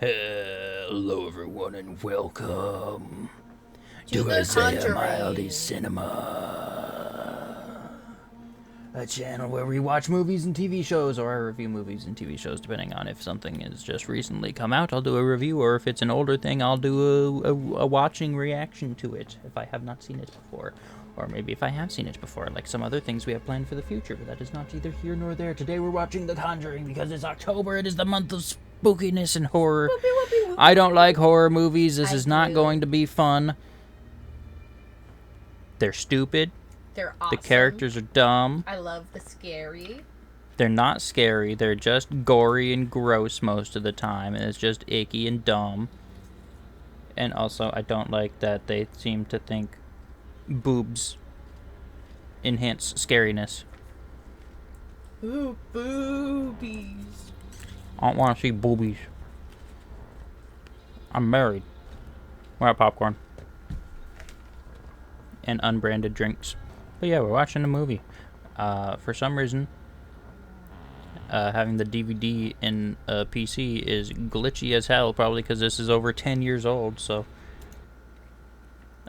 Hello everyone and welcome to the Isaiah Conjuring. Mildy's Cinema, a channel where we watch movies and TV shows, or I review movies and TV shows depending on if something has just recently come out, I'll do a review, or if it's an older thing, I'll do a watching reaction to it if I have not seen it before. Or maybe if I have seen it before, like some other things we have planned for the future, but that is not either here nor there. Today we're watching The Conjuring because it's October, it is the month of spookiness and horror. I don't like horror movies, this is not going to be fun. They're stupid. They're awesome. The characters are dumb. I love the scary. They're not scary, they're just gory and gross most of the time, and it's just icky and dumb. And also, I don't like that they seem to think boobs enhance scariness. Ooh, boobies. I don't want to see boobies. I'm married. We're at popcorn. And unbranded drinks. But yeah, we're watching a movie. For some reason, having the DVD in a PC is glitchy as hell, probably because this is over 10 years old, so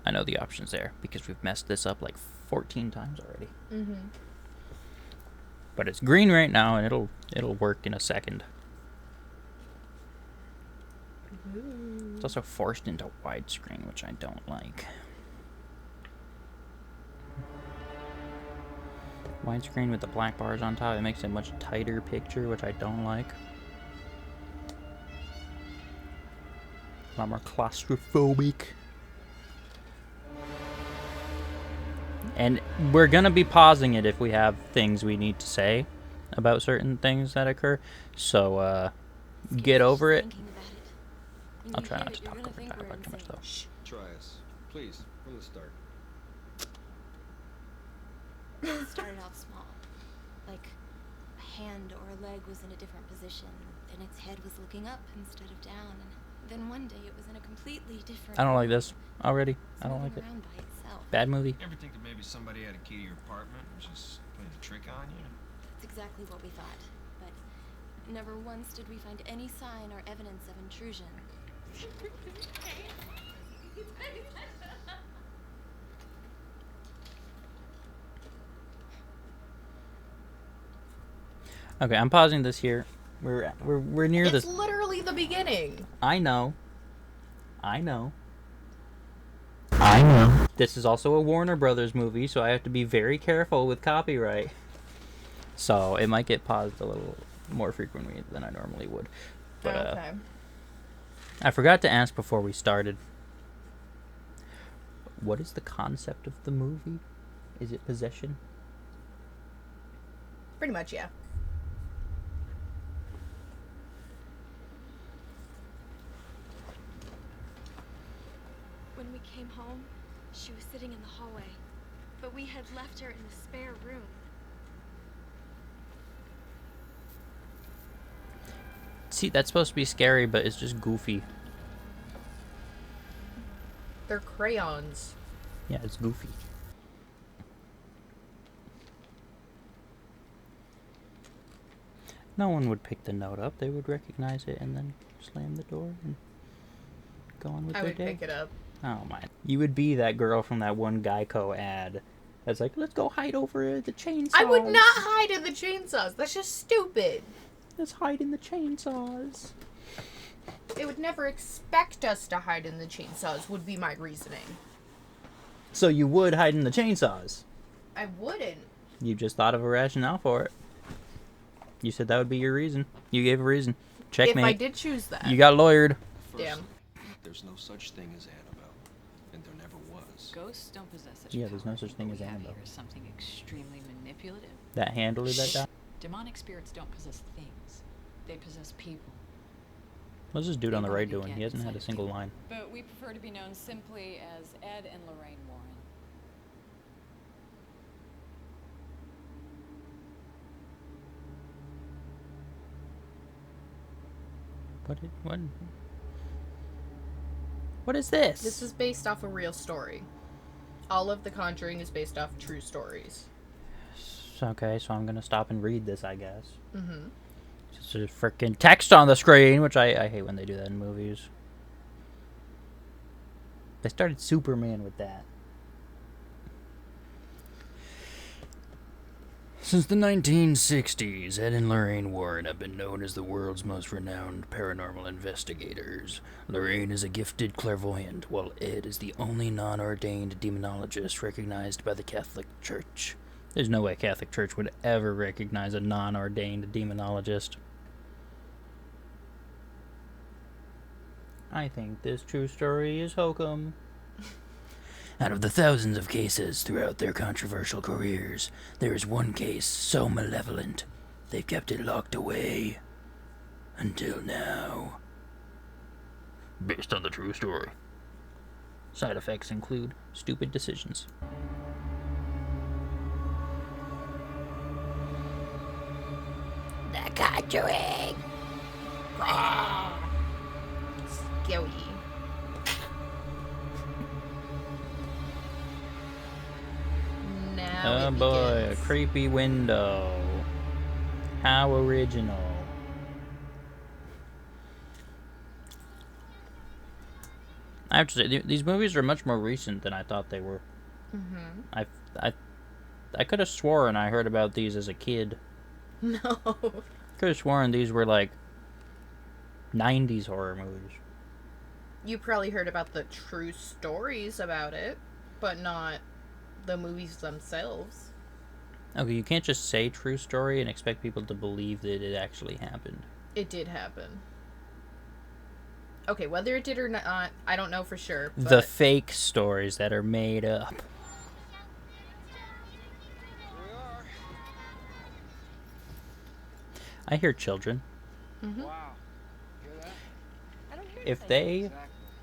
I know the option's there, because we've messed this up like 14 times already. Mm-hmm. But it's green right now, and it'll work in a second. Ooh. It's also forced into widescreen, which I don't like. Widescreen with the black bars on top, it makes it a much tighter picture, which I don't like. A lot more claustrophobic. And we're gonna be pausing it if we have things we need to say about certain things that occur. So, get over it. I'll try not to talk over too much though. Shh. Try us, please, from the start. It started out small, like a hand or a leg was in a different position, then its head was looking up instead of down, and then one day it was in a completely different. I don't like this already. I don't like it. Around by itself. Bad movie. Ever think that maybe somebody had a key to your apartment and was just playing a trick on you? That's exactly what we thought, but never once did we find any sign or evidence of intrusion. Okay, I'm pausing this here. We're near this. It's literally the beginning. I know. This is also a Warner Brothers movie, so I have to be very careful with copyright. So it might get paused a little more frequently than I normally would. But Okay. I forgot to ask before we started. What is the concept of the movie? Is it possession? Pretty much, yeah. When we came home, she was sitting in the hallway, but we had left her in the spare room. See, that's supposed to be scary, but it's just goofy. They're crayons. Yeah, it's goofy. No one would pick the note up. They would recognize it and then slam the door and go on with I their would day. pick it up. Oh my! You would be that girl from that one Geico ad. That's like, let's go hide over the chainsaws. I would not hide in the chainsaws. That's just stupid. Let's hide in the chainsaws. They would never expect us to hide in the chainsaws, would be my reasoning. So you would hide in the chainsaws. I wouldn't. You just thought of a rationale for it. You said that would be your reason. You gave a reason. Checkmate. If I did choose that. You got lawyered. First, Damn. there's no such thing as Annabelle, and there never was. Ghosts don't possess such Yeah, there's no powers. such thing What as we have Annabelle. here is something extremely manipulative. That handler that died. Demonic spirits don't possess things; they possess people. What's this dude on the People right who doing? get He hasn't had a inside single people. line. But we prefer to be known simply as Ed and Lorraine Warren. What is this? This is based off a real story. All of The Conjuring is based off true stories. Okay, so I'm gonna stop and read this, I guess. Mm-hmm. Just a freaking text on the screen, which I hate when they do that in movies. They started Superman with that. Since the 1960s, Ed and Lorraine Warren have been known as the world's most renowned paranormal investigators. Lorraine is a gifted clairvoyant, while Ed is the only non-ordained demonologist recognized by the Catholic Church. There's no way Catholic Church would ever recognize a non-ordained demonologist. I think this true story is hokum. Out of the thousands of cases throughout their controversial careers, there is one case so malevolent, they've kept it locked away. Until now. Based on the true story. Side effects include stupid decisions. The Conjuring. Scary. Now Oh it boy, a begins. creepy window. How original. I have to say, these movies are much more recent than I thought they were. Mm-hmm. I could have sworn I heard about these as a kid. No. Could have sworn these were like 90s horror movies. You probably heard about the true stories about it, but not the movies themselves. Okay, you can't just say true story and expect people to believe that it actually happened. It did happen. Okay, whether it did or not, I don't know for sure. But The fake stories that are made up. I hear children. Wow. Hear that? If they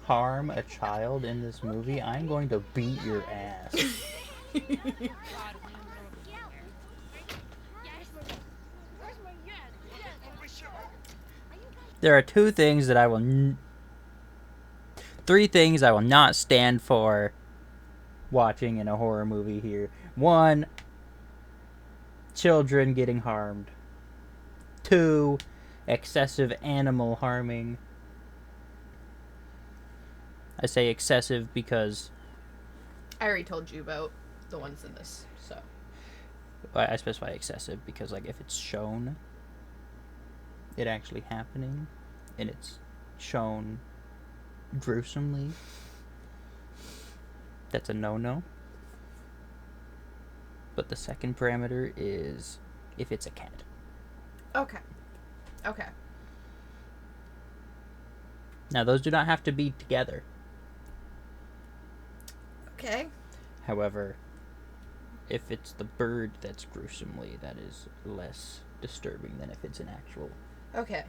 harm a child in this movie, I'm going to beat your ass. There are two things that I will... three things I will not stand for watching in a horror movie here. 1, children getting harmed. 2, excessive animal harming. I say excessive because I already told you about the ones in this, so. I specify excessive because, like, if it's shown it actually happening and it's shown gruesomely, that's a no-no. But the second parameter is if it's a cat. Okay. Okay. Now, those do not have to be together. Okay. However, if it's the bird that's gruesomely, that is less disturbing than if it's an actual Okay.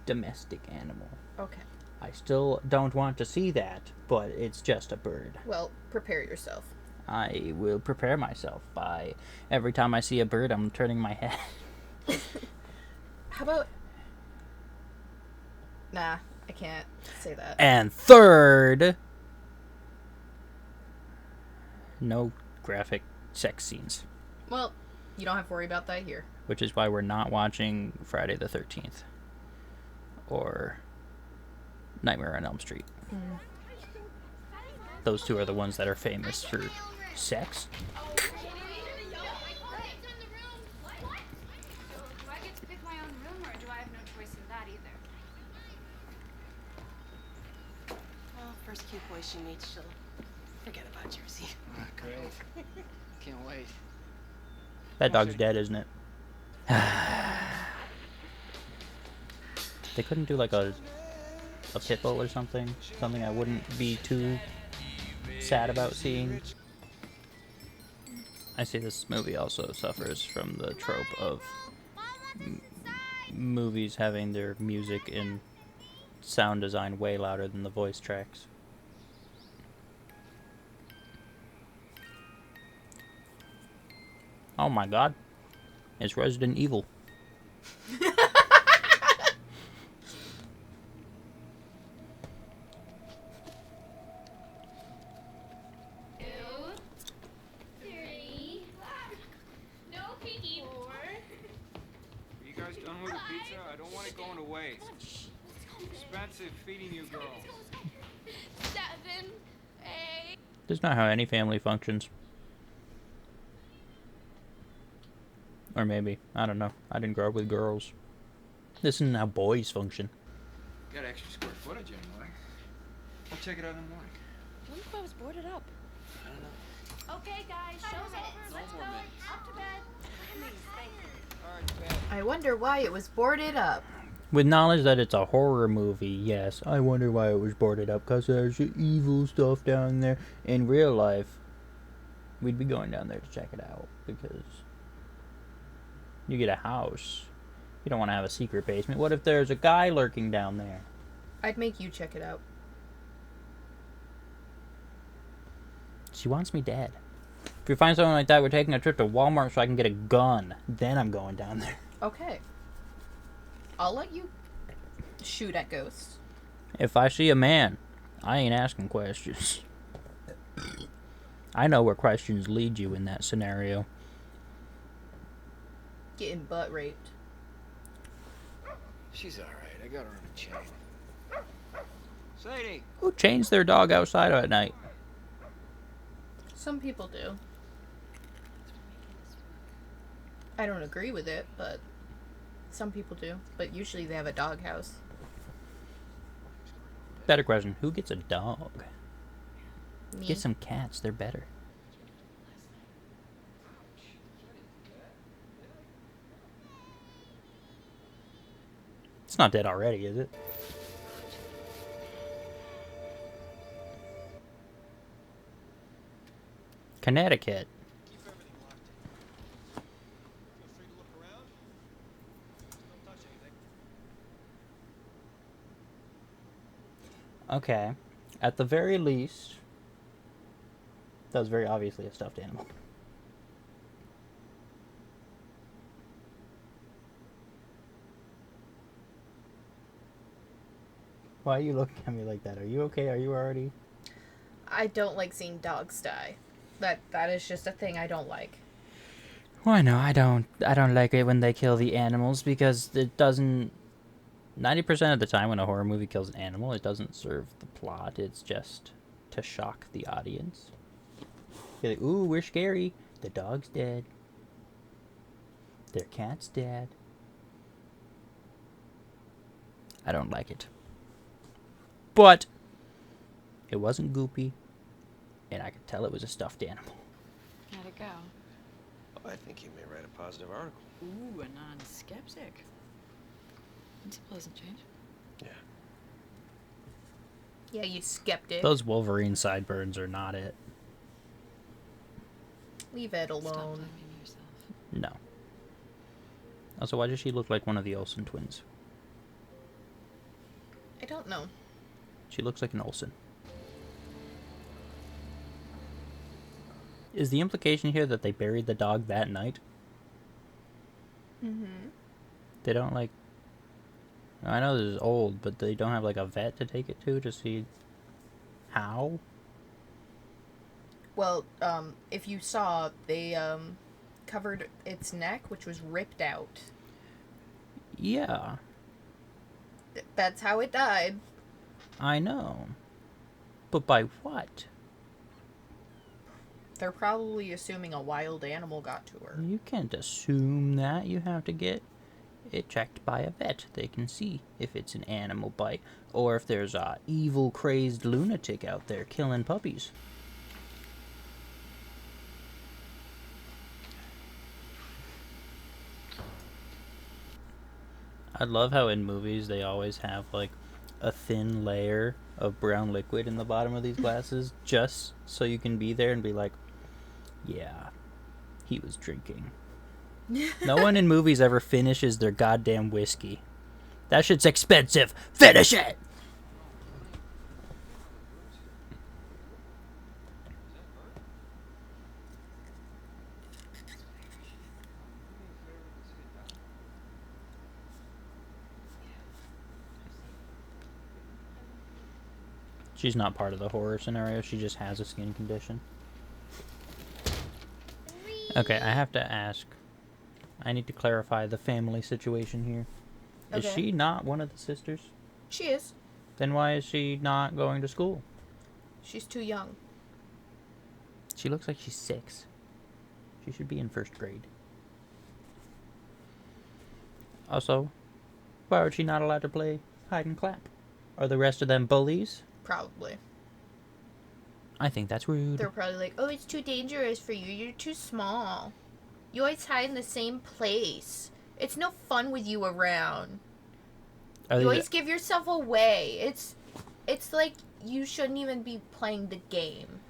domestic animal. Okay. I still don't want to see that, but it's just a bird. Well, prepare yourself. I will prepare myself by every time I see a bird, I'm turning my head. How about... Nah, I can't say that. And third, no graphic sex scenes, Well, you don't have to worry about that here. which is why we're not watching Friday the 13th or Nightmare on Elm Street. Those two are the ones that are famous for sex. Do I get to pick my own room, or do I have no choice in that either? Well, first cute boy she meets, she'll forget about Jersey. Ah, great. Can't wait. That dog's dead, isn't it? They couldn't do like a pit bull or something? Something I wouldn't be too sad about seeing. I see this movie also suffers from the trope of movies having their music and sound design way louder than the voice tracks. Oh my god. It's Resident Evil. No peeking. Are you guys done with it, ways. Expensive feeding you girls. 7, 8. That's not how any family functions. Or maybe. I don't know. I didn't grow up with girls. This isn't how boys function. Got extra square footage anyway. I'll check it out in the morning. What if I was boarded up? I don't know. Okay, guys, show's over. Let's go. Up to bed. I wonder why it was boarded up. With knowledge that it's a horror movie, yes. I wonder why it was boarded up, because there's evil stuff down there. In real life, we'd be going down there to check it out, because you get a house. You don't want to have a secret basement. What if there's a guy lurking down there? I'd make you check it out. She wants me dead. If you find something like that, we're taking a trip to Walmart so I can get a gun. Then I'm going down there. Okay. I'll let you shoot at ghosts. If I see a man, I ain't asking questions. I know where questions lead you in that scenario. Getting butt raped. She's alright. I got her on a chain. Sadie! Who chains their dog outside at night? Some people do. I don't agree with it, but some people do. But usually they have a doghouse. Better question, who gets a dog? Me. Get some cats, they're better. It's not dead already, is it? Connecticut. Keep everything locked in. Feel free to look around. Just don't touch anything. Okay. At the very least, that was very obviously a stuffed animal. Why are you looking at me like that? Are you okay? Are you already? I don't like seeing dogs die. That is just a thing I don't like. Well, no, I don't like it when they kill the animals, because it doesn't... 90% of the time when a horror movie kills an animal, it doesn't serve the plot. It's just to shock the audience. You're like, ooh, we're scary. The dog's dead. Their cat's dead. I don't like it. But it wasn't goopy, and I could tell it was a stuffed animal. How'd it go? I think you may write a positive article. Ooh, a non-skeptic. It's a pleasant change. Yeah. Yeah, you skeptic. Those Wolverine sideburns are not it. Leave Ed Stop alone. blaming yourself. No. Also, why does she look like one of the Olsen twins? I don't know. She looks like an Olsen. Is the implication here that they buried the dog that night? Mm-hmm. They don't, like... I know this is old, but they don't have, like, a vet to take it to see how? Well, if you saw, they, covered its neck, which was ripped out. Yeah, That's how it died. I know. But by what? They're probably assuming a wild animal got to her. You can't assume that. You have to get it checked by a vet. They can see if it's an animal bite, or if there's a evil, crazed lunatic out there killing puppies. I love how in movies they always have, like, a thin layer of brown liquid in the bottom of these glasses, just so you can be there and be like, yeah, he was drinking. No one in movies ever finishes their goddamn whiskey. That shit's expensive. Finish it! She's not part of the horror scenario. She just has a skin condition. Okay, I have to ask. I need to clarify the family situation here. Is Okay. she not one of the sisters? She is. Then why is she not going to school? She's too young. She looks like she's 6. She should be in 1st grade. Also, why are she not allowed to play hide and clap? Are the rest of them bullies? Probably. I think that's rude. They're probably like, oh, it's too dangerous for you. You're too small. You always hide in the same place. It's no fun with you around. Are You these, always give yourself away. It's like you shouldn't even be playing the game.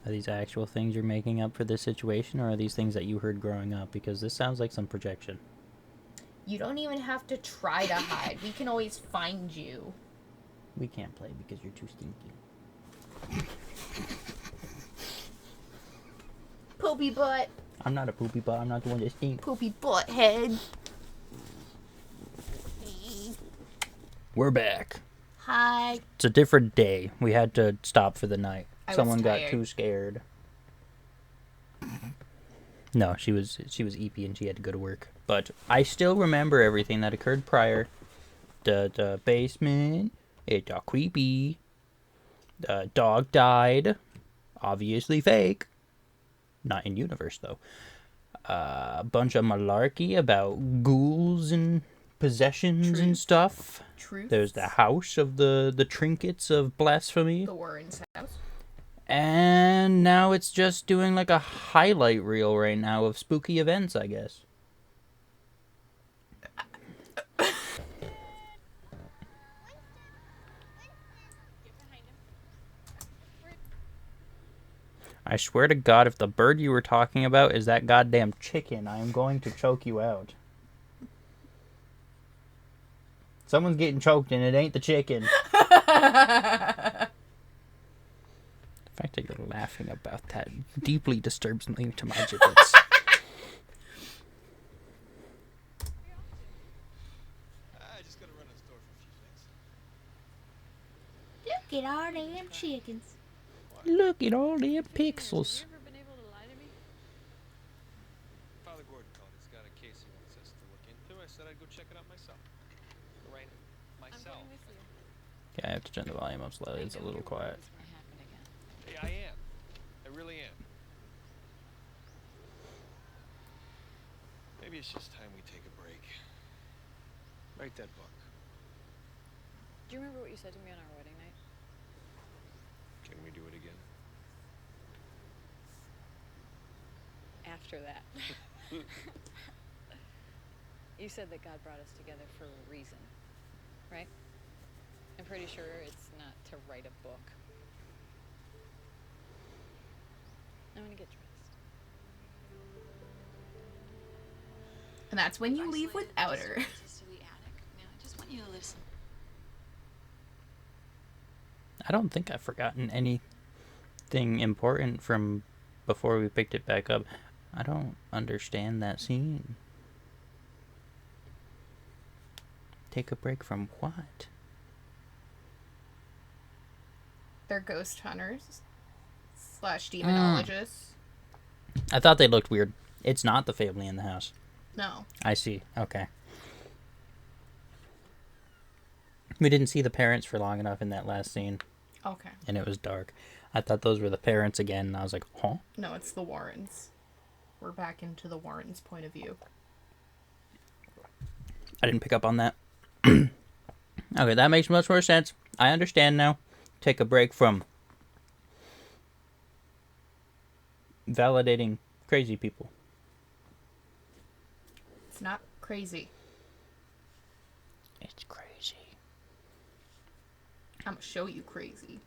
are these actual things you're making up for this situation, or are these things that you heard growing up? Because this sounds like some projection. You don't even have to try to hide. We can always find you. We can't play because you're too stinky. Poopy butt. I'm not a poopy butt. I'm not the one that stinks. Poopy butt head. We're back. Hi. It's a different day. We had to stop for the night. I was Someone got tired. too scared. No, she was eepy and she had to go to work. But I still remember everything that occurred prior. The basement. It got creepy. The dog died. Obviously fake. Not in universe though. A bunch of malarkey about ghouls and possessions and stuff. Truth. There's the house of the trinkets of blasphemy. The Warren's house. And now it's just doing like a highlight reel right now of spooky events, I guess. I swear to God, if the bird you were talking about is that goddamn chicken, I am going to choke you out. Someone's getting choked and it ain't the chicken. The fact that you're laughing about that deeply disturbs me to my giblets. I just gotta run to the store for a few things. Look at all them chickens. Look at all them pixels. Have you ever been able to lie to me? Father Gordon called. He's got a case he wants us to look into. I said I'd go check it out myself. Right, I'm myself. going with you. Okay, I have to turn the volume up slightly. It's a little quiet. This won't happen again. Hey, I am. I really am. Maybe it's just time we take a break. Write that book. Do you remember what you said to me on our wedding night? Can we do it again? After that. You said that God brought us together for a reason, right? I'm pretty sure it's not to write a book. I'm gonna get dressed. And that's when you leave without her. To the attic. Now I just want you to listen. I don't think I've forgotten anything important from before we picked it back up. I don't understand that scene. Take a break from what? They're ghost hunters / demonologists. I thought they looked weird. It's not the family in the house. No. I see. Okay. We didn't see the parents for long enough in that last scene, Okay. and it was dark. I thought those were the parents again, and I was like, huh? No, it's the Warrens. We're back into the Warrens' point of view. I didn't pick up on that. Okay, that makes much more sense. I understand now. Take a break from validating crazy people. It's not crazy. It's crazy. I'm gonna show you crazy.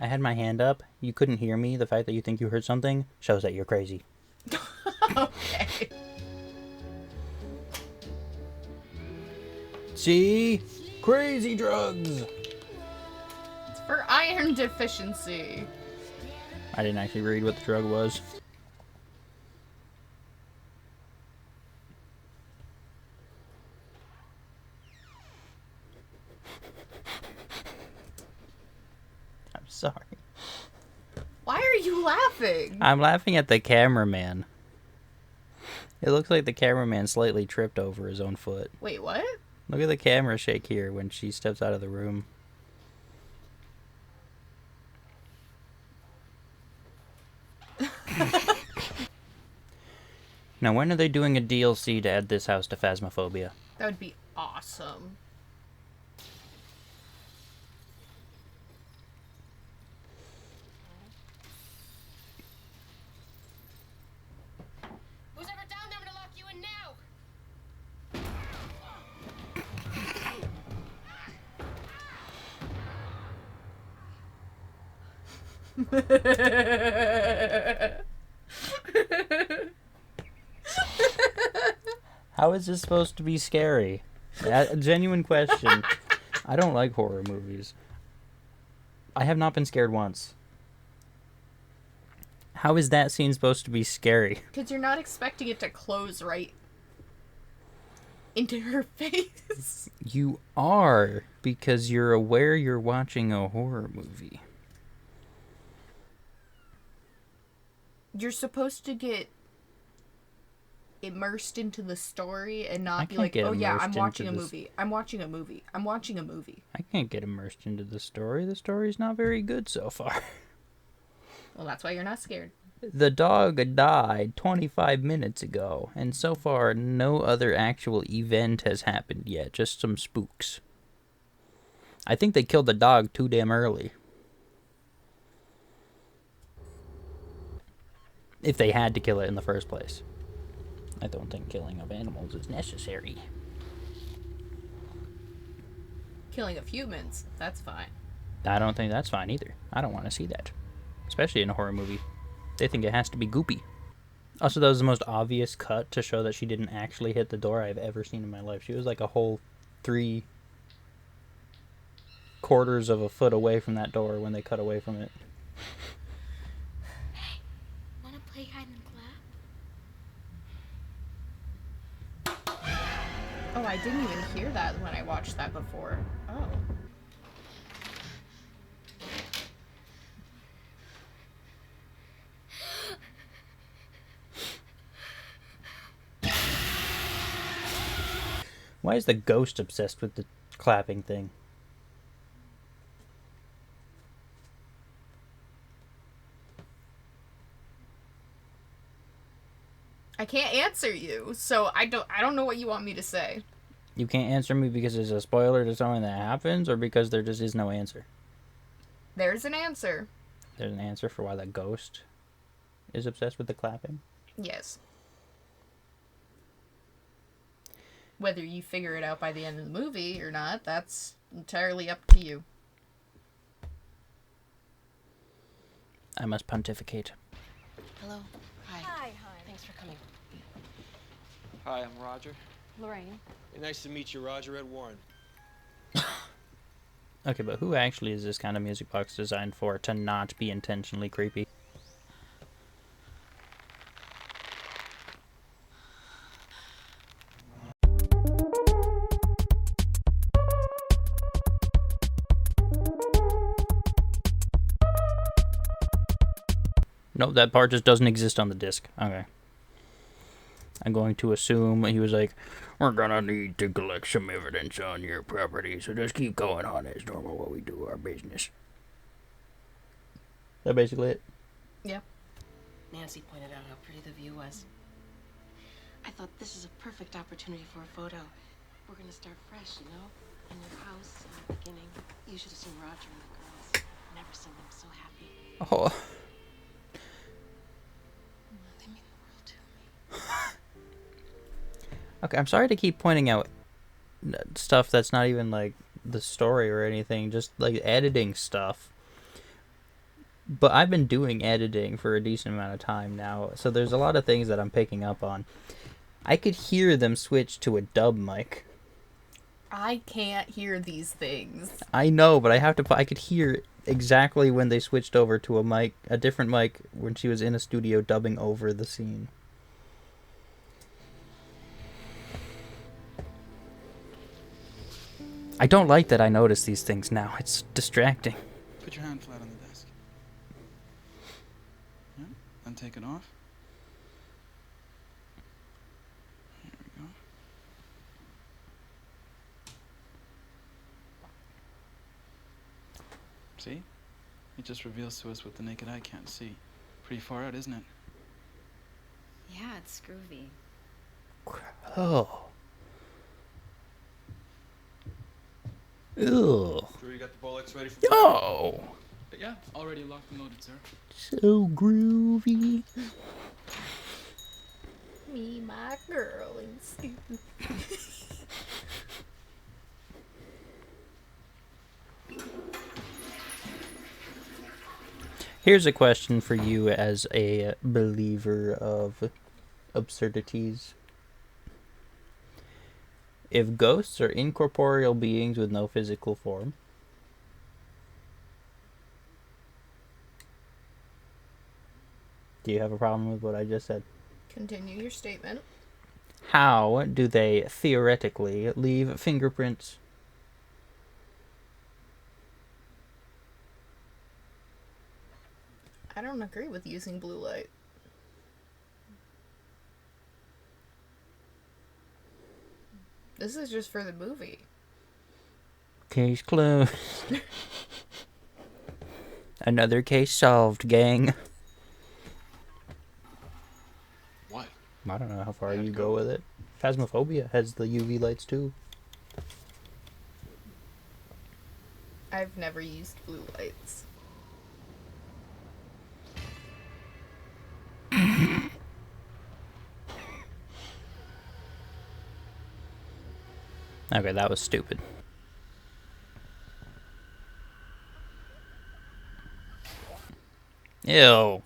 I had my hand up. You couldn't hear me. The fact that you think you heard something shows that you're crazy. Okay. See? Crazy drugs! It's for iron deficiency. I didn't actually read what the drug was. I'm sorry. Why are you laughing? I'm laughing at the cameraman. It looks like the cameraman slightly tripped over his own foot. Wait, what? Look at the camera shake here when she steps out of the room. Now, when are they doing a DLC to add this house to Phasmophobia? That would be awesome. Who's ever down there? I'm gonna lock you in now. How is this supposed to be scary? A genuine question. I don't like horror movies. I have not been scared once. How is that scene supposed to be scary? Because you're not expecting it to close right into her face. You are, because you're aware you're watching a horror movie. You're supposed to get immersed into the story and I not be can't like, get oh yeah, I'm immersed watching a into this. movie. I'm watching a movie. I'm watching a movie. I can't get immersed into the story. The story's not very good so far. Well, that's why you're not scared. The dog died 25 minutes ago, and so far no other actual event has happened yet, just some spooks. I think they killed the dog too damn early. If they had to kill it in the first place. I don't think killing of animals is necessary. Killing of humans, that's fine. I don't think that's fine either. I don't want to see that. Especially in a horror movie. They think it has to be goopy. Also, that was the most obvious cut to show that she didn't actually hit the door I've ever seen in my life. She was like a whole 3/4 of a foot away from that door when they cut away from it. Hey, wanna play hide and clap? Oh, I didn't even hear that when I watched that before. Oh. Why is the ghost obsessed with the clapping thing? I can't answer you, so I don't know what you want me to say. You can't answer me because it's a spoiler to something that happens, or because there just is no answer? There's an answer. There's an answer for why the ghost is obsessed with the clapping? Yes. Whether you figure it out by the end of the movie or not, that's entirely up to you. I must pontificate. Hello. Hi. Hi, hon. Thanks for coming. Hi, I'm Roger. Lorraine. Hey, nice to meet you, Roger. Ed Warren. Okay, but who actually is this kind of music box designed for to not be intentionally creepy? Nope, that part just doesn't exist on the disc. Okay. I'm going to assume he was like, we're gonna need to collect some evidence on your property, so just keep going on as normal while we do our business. That basically it. Yep. Nancy pointed out how pretty the view was. I thought this is a perfect opportunity for a photo. We're gonna start fresh, you know? In your house, in the beginning. You should have seen Roger and the girls. Never seen them so happy. Oh. They mean the world to me. Okay, I'm sorry to keep pointing out stuff that's not even like the story or anything, just like editing stuff. But I've been doing editing for a decent amount of time now, so there's a lot of things that I'm picking up on. I could hear them switch to a dub mic. I can't hear these things. I know, but I could hear exactly when they switched over to a mic, a different mic, when she was in a studio dubbing over the scene. I don't like that I notice these things now. It's distracting. Put your hand flat on the desk. Yeah, then take it off. Here we go. See? It just reveals to us what the naked eye can't see. Pretty far out, isn't it? Yeah, it's groovy. Oh. Ew. Sure you got the bullets ready for Oh. Yeah, already locked and loaded, sir. So groovy. Me, my girl, and Sue. Here's a question for you as a believer of absurdities. If ghosts are incorporeal beings with no physical form, do you have a problem with what I just said? Continue your statement. How do they theoretically leave fingerprints? I don't agree with using blue light. This is just for the movie. Case closed. Another case solved, gang. What? I don't know how far How'd you it go go? with it. Phasmophobia has the UV lights too. I've never used blue lights. Okay, that was stupid. Ew.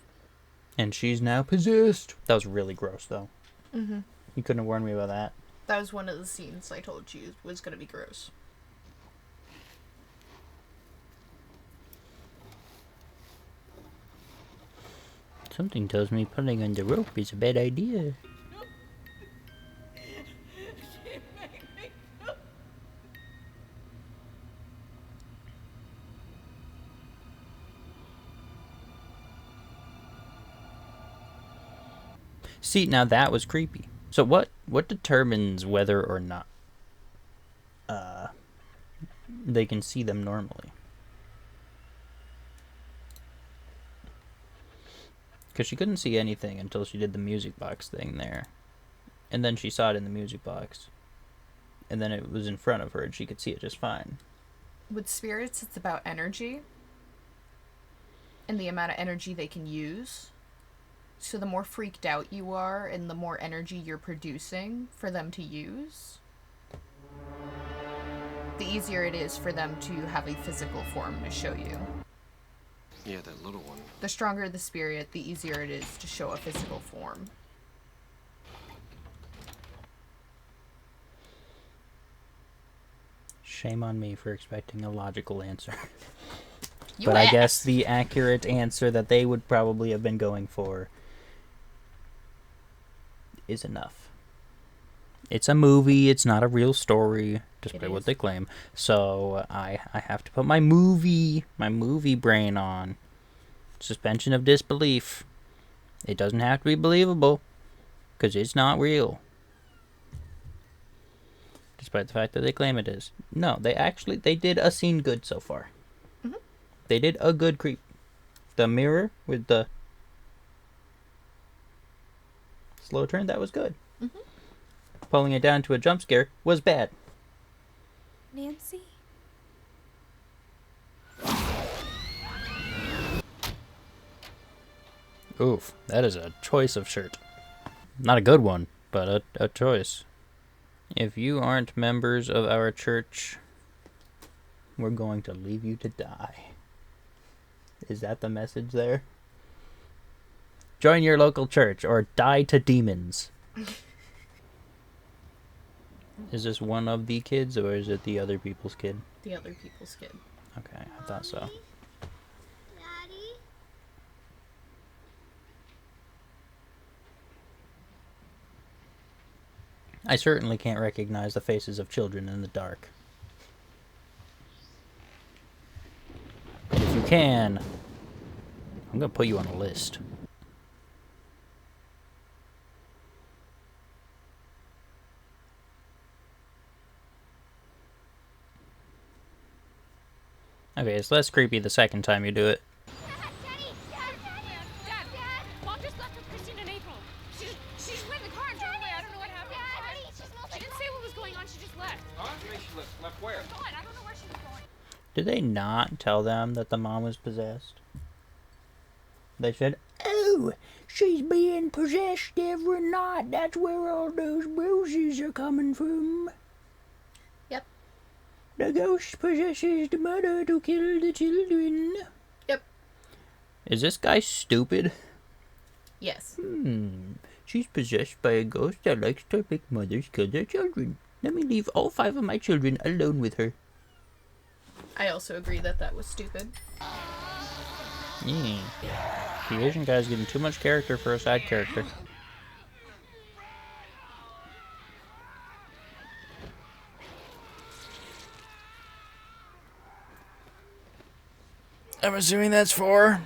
And she's now possessed. That was really gross, though. Mm-hmm. You couldn't have warned me about that. That was one of the scenes I told you was gonna be gross. Something tells me pulling on the rope is a bad idea. See, now that was creepy. So what determines whether or not they can see them normally? Because she couldn't see anything until she did the music box thing there. And then she saw it in the music box. And then it was in front of her and she could see it just fine. With spirits, it's about energy. And the amount of energy they can use. So the more freaked out you are and the more energy you're producing for them to use, the easier it is for them to have a physical form to show you. Yeah, that little one. The stronger the spirit, the easier it is to show a physical form. Shame on me for expecting a logical answer. You But I guess asked. the accurate answer that they would probably have been going for is enough. It's a movie, it's not a real story, despite what is. they claim. So I have to put my movie brain on. Suspension of disbelief. It doesn't have to be believable, because it's not real. Despite the fact that they claim it is. No, they did a scene good so far. Mhm. They did a good creep. The mirror with the slow turn, that was good. Mhm. Pulling it down to a jump scare was bad. Nancy? Oof, that is a choice of shirt. Not a good one, but a choice. If you aren't members of our church, we're going to leave you to die. Is that the message there? Join your local church or die to demons. Is this one of the kids or is it the other people's kid? The other people's kid. Okay, I thought so. Daddy? I certainly can't recognize the faces of children in the dark. But if you can, I'm gonna put you on a list. Okay, it's less creepy the second time you do it. Dad, Mom just left with Christine and April. She just went in the car and drove away. I don't know what happened. She didn't say what was going on. She just left. Huh? Maybe she left where? God, I don't know where she was going. Did they not tell them that the mom was possessed? They said, "Oh, she's being possessed every night. That's where all those bruises are coming from. Yep. The ghost possesses the mother to kill the children." Yep. Is this guy stupid? Yes. She's possessed by a ghost that likes to make mothers kill their children. Let me leave all 5 of my children alone with her. I also agree that that was stupid. Yeah. The Asian guy's getting too much character for a side character. I'm assuming that's 4.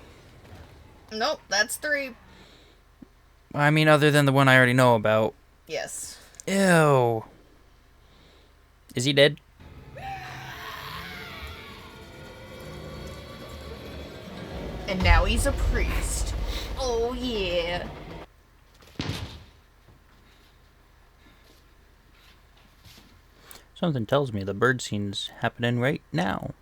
Nope, that's 3. I mean, other than the one I already know about. Yes. Ew. Is he dead? And now he's a priest. Oh, yeah. Something tells me the bird scene's happening right now.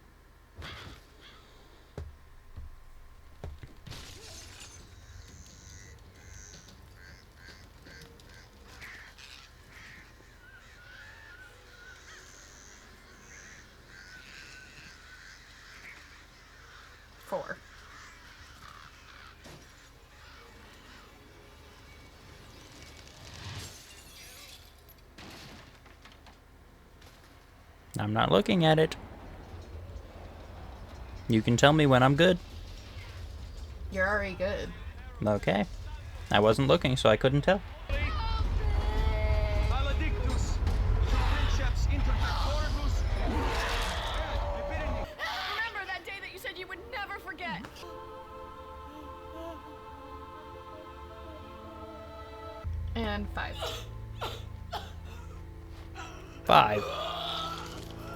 Four. I'm not looking at it. You can tell me when I'm good. You're already good. Okay. I wasn't looking, so I couldn't tell. Maledictus, princeps inter corvus. Remember that day that you said you would never forget. And 5. 5.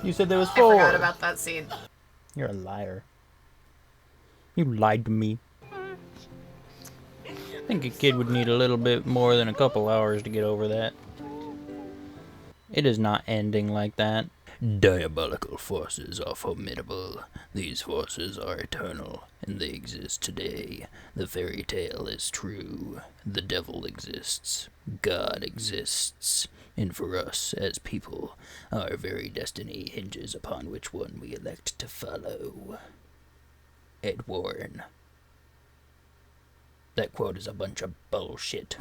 You said there was I 4. forgot about that scene. You're a liar. You lied to me. I think a kid would need a little bit more than a couple hours to get over that. It is not ending like that. Diabolical forces are formidable. These forces are eternal, and they exist today. The fairy tale is true. The devil exists. God exists. And for us, as people, our very destiny hinges upon which one we elect to follow. Ed Warren. That quote is a bunch of bullshit.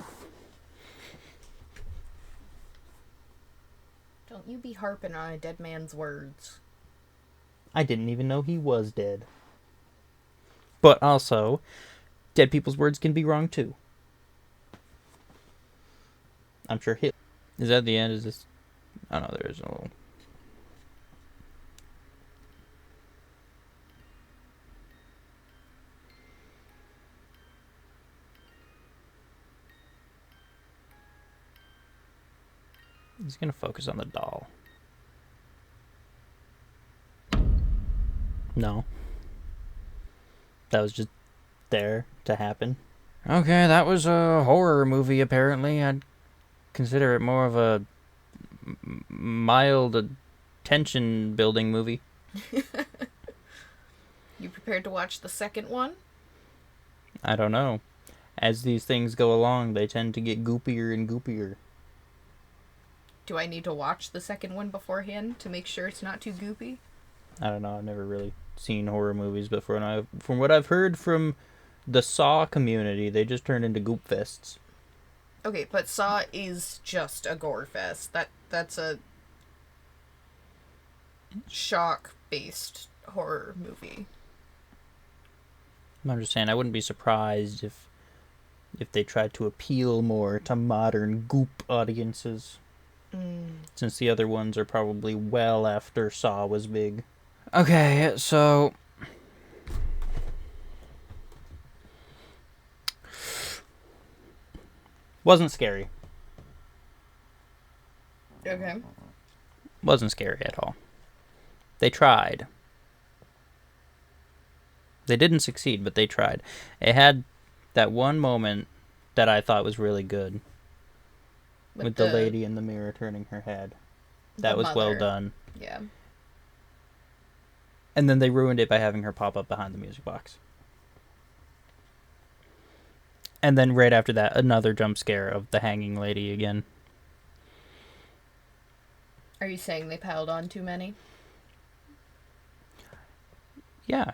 Don't you be harping on a dead man's words. I didn't even know he was dead. But also, dead people's words can be wrong too. I'm sure Hitler. Is that the end? Is this... Oh no, there is a little... He's gonna focus on the doll. No. That was just there to happen. Okay, that was a horror movie, apparently. I'd consider it more of a mild tension-building movie. You prepared to watch the second one? I don't know. As these things go along, they tend to get goopier and goopier. Do I need to watch the second one beforehand to make sure it's not too goopy? I don't know. I've never really seen horror movies before, and from what I've heard from the Saw community, they just turn into goop fests. Okay, but Saw is just a gore fest. That's a shock-based horror movie. I'm just saying, I wouldn't be surprised if they tried to appeal more to modern goop audiences. Since the other ones are probably well after Saw was big. Okay, so... Wasn't scary. Okay. Wasn't scary at all. They tried. They didn't succeed, but they tried. It had that one moment that I thought was really good. With the lady in the mirror turning her head. That was well done. Yeah. And then they ruined it by having her pop up behind the music box. And then right after that, another jump scare of the hanging lady again. Are you saying they piled on too many? Yeah.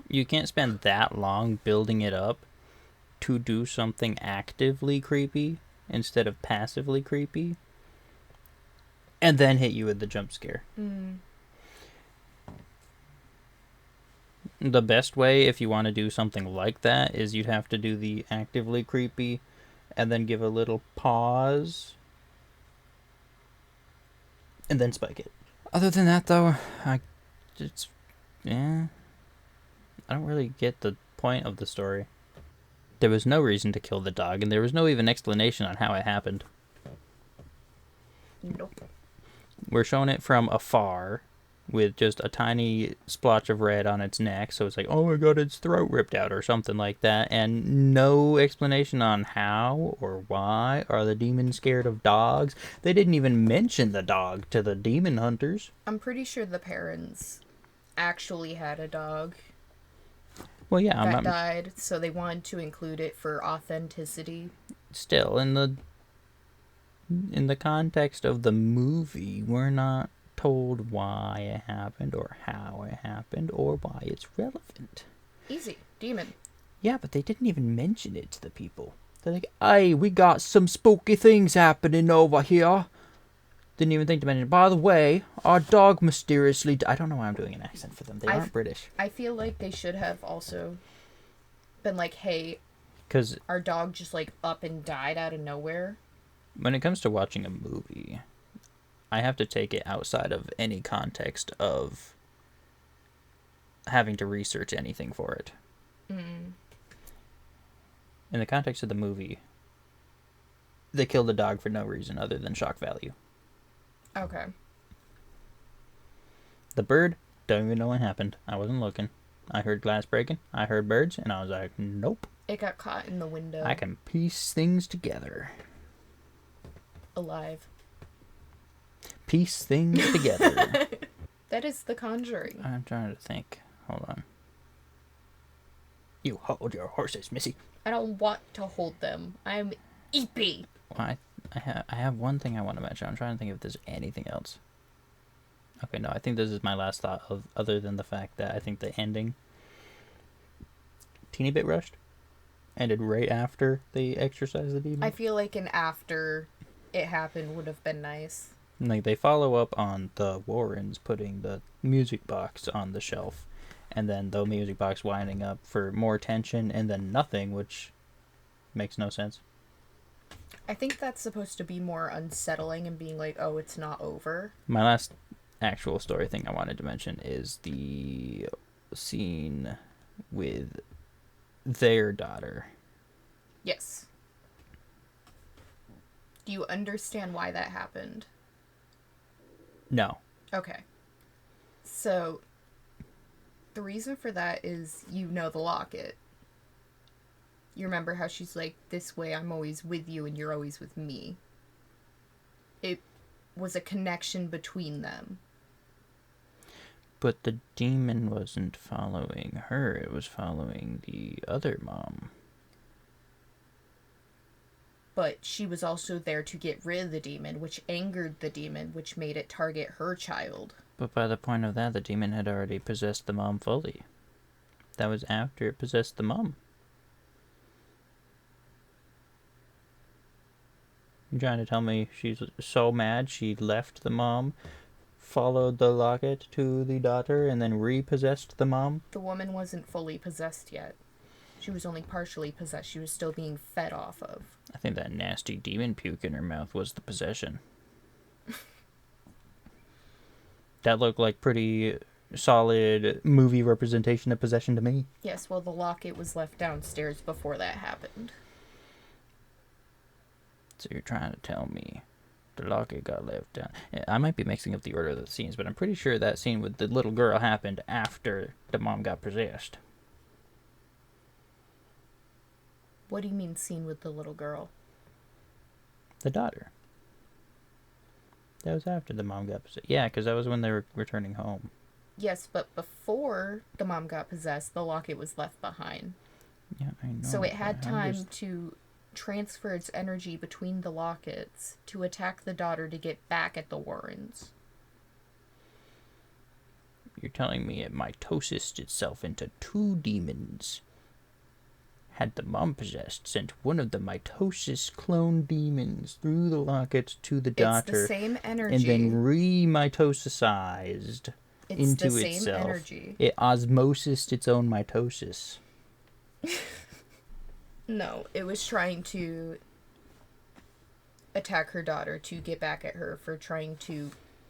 You can't spend that long building it up to do something actively creepy instead of passively creepy. And then hit you with the jump scare. The best way, if you want to do something like that, is you'd have to do the actively creepy and then give a little pause and then spike it. Other than that, though, I don't really get the point of the story. There was no reason to kill the dog, and there was no even explanation on how it happened. Nope. We're showing it from afar with just a tiny splotch of red on its neck, so it's like, oh my god, its throat ripped out or something like that, and no explanation on how or why. Are the demons scared of dogs? They didn't even mention the dog to the demon hunters. I'm pretty sure the parents actually had a dog Well, yeah, that died, so they wanted to include it for authenticity. Still, in the context of the movie, we're not told why it happened or how it happened or why it's relevant. Easy. Demon. Yeah, but they didn't even mention it to the people. They're like, hey, we got some spooky things happening over here. Didn't even think to mention, by the way, our dog mysteriously... I don't know why I'm doing an accent for them. They aren't British. I feel like they should have also been like, hey, 'cause our dog just like up and died out of nowhere. When it comes to watching a movie, I have to take it outside of any context of having to research anything for it. In the context of the movie, they killed the dog for no reason other than shock value. Okay. The bird, don't even know what happened. I wasn't looking. I heard glass breaking. I heard birds, and I was like, nope. It got caught in the window. I can piece things together. Alive. Piece things together. That is The Conjuring. I'm trying to think. Hold on. You hold your horses, missy. I don't want to hold them. I'm eepy. Well, I have one thing I want to mention. I'm trying to think if there's anything else. Okay, no, I think this is my last thought of other than the fact that I think the ending teeny bit rushed. Ended right after they exorcised the demon. I feel like an after it happened would have been nice. Like, they follow up on the Warrens putting the music box on the shelf, and then the music box winding up for more tension, and then nothing, which makes no sense. I think that's supposed to be more unsettling and being like, oh, it's not over. My last actual story thing I wanted to mention is the scene with their daughter. Yes. Do you understand why that happened? No. Okay. So, the reason for that is you know the locket. You remember how she's like, this way I'm always with you and you're always with me. It was a connection between them. But the demon wasn't following her, it was following the other mom. But she was also there to get rid of the demon, which angered the demon, which made it target her child. But by the point of that, the demon had already possessed the mom fully. That was after it possessed the mom. You're trying to tell me she's so mad she left the mom, followed the locket to the daughter, and then repossessed the mom? The woman wasn't fully possessed yet. She was only partially possessed. She was still being fed off of. I think that nasty demon puke in her mouth was the possession. That looked like pretty solid movie representation of possession to me. Yes, well, the locket was left downstairs before that happened. So you're trying to tell me the locket got left down. I might be mixing up the order of the scenes, but I'm pretty sure that scene with the little girl happened after the mom got possessed. What do you mean scene with the little girl? The daughter. That was after the mom got possessed. Yeah, because that was when they were returning home. Yes, but before the mom got possessed, the locket was left behind. Yeah, I know. So it had time to transfer its energy between the lockets to attack the daughter to get back at the Warrens. You're telling me it mitosised itself into 2 demons. Had the mom possessed, sent one of the mitosis clone demons through the locket to the daughter. It's the same energy. And then re-mitosisized into the same itself. Energy. It osmosised its own mitosis. No, it was trying to attack her daughter to get back at her for trying to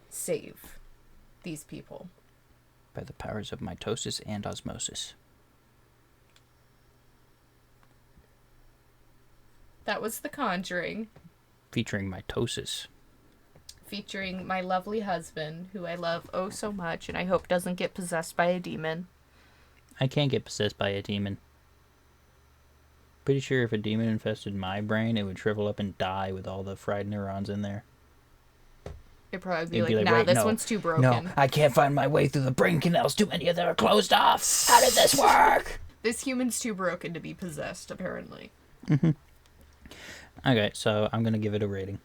save these people. By the powers of mitosis and osmosis. That was The Conjuring. Featuring mitosis. Featuring my lovely husband, who I love oh so much, and I hope doesn't get possessed by a demon. I can't get possessed by a demon. Pretty sure if a demon infested my brain, it would shrivel up and die with all the fried neurons in there. It'd probably be It'd like, nah, wait, this no, one's too broken. No, I can't find my way through the brain canals. Too many of them are closed off. How did this work? This human's too broken to be possessed, apparently. Mm-hmm. Okay, so I'm going to give it a rating.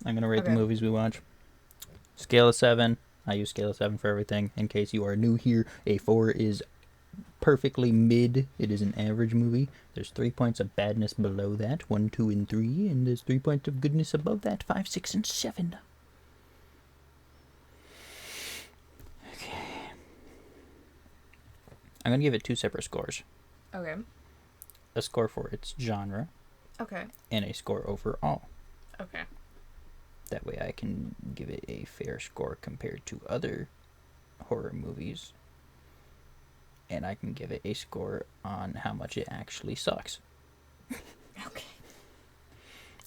I'm going to rate the movies we watch. Scale of 7. I use scale of 7 for everything. In case you are new here, a 4 is perfectly mid. It is an average movie. There's 3 points of badness below that. 1, 2, and 3. And there's 3 points of goodness above that. 5, 6, and 7. Okay. I'm going to give it 2 separate scores. Okay. A score for its genre. Okay. And a score overall. Okay. That way I can give it a fair score compared to other horror movies. And I can give it a score on how much it actually sucks. Okay.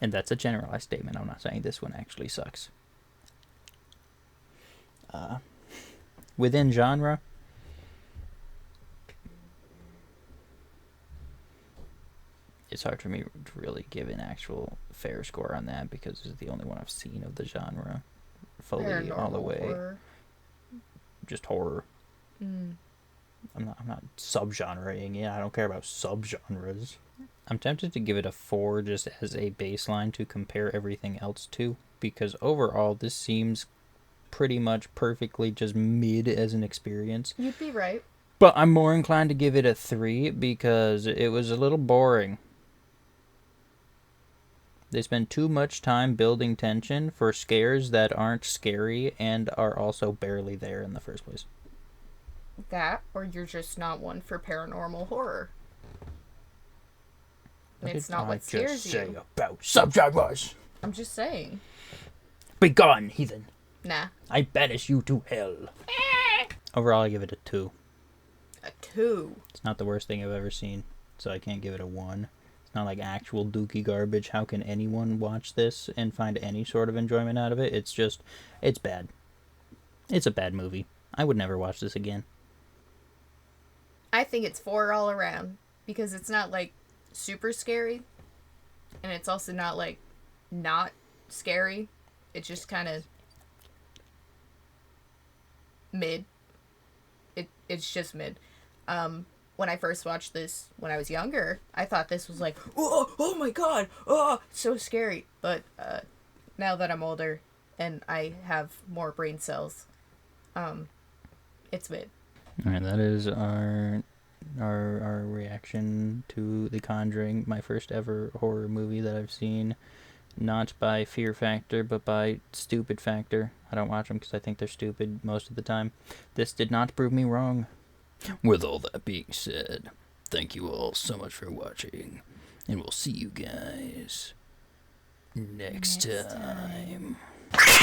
And that's a generalized statement. I'm not saying this one actually sucks. Within genre, it's hard for me to really give an actual fair score on that because it's the only one I've seen of the genre fully Paranormal all the way. Horror. Just horror. Mm. I'm not subgenreing it. I don't care about subgenres. I'm tempted to give it a 4 just as a baseline to compare everything else to, because overall this seems pretty much perfectly just mid as an experience. You'd be right. But I'm more inclined to give it a 3 because it was a little boring. They spend too much time building tension for scares that aren't scary and are also barely there in the first place. That, or you're just not one for paranormal horror. And it's not what scares you. Say about subgenres? I'm just saying. Begone, heathen. Nah. I banish you to hell. Overall, I give it a 2. A 2? It's not the worst thing I've ever seen, so I can't give it a 1. It's not like actual dookie garbage. How can anyone watch this and find any sort of enjoyment out of it? It's just, it's bad. It's a bad movie. I would never watch this again. I think it's 4 all around, because it's not, like, super scary, and it's also not, like, not scary. It's just kind of mid. It's just mid. When I first watched this when I was younger, I thought this was like, oh my god, oh, so scary. But now that I'm older and I have more brain cells, it's mid. All right, that is our reaction to The Conjuring, my first ever horror movie that I've seen. Not by fear factor, but by stupid factor. I don't watch them because I think they're stupid most of the time. This did not prove me wrong. With all that being said, thank you all so much for watching, and we'll see you guys next time.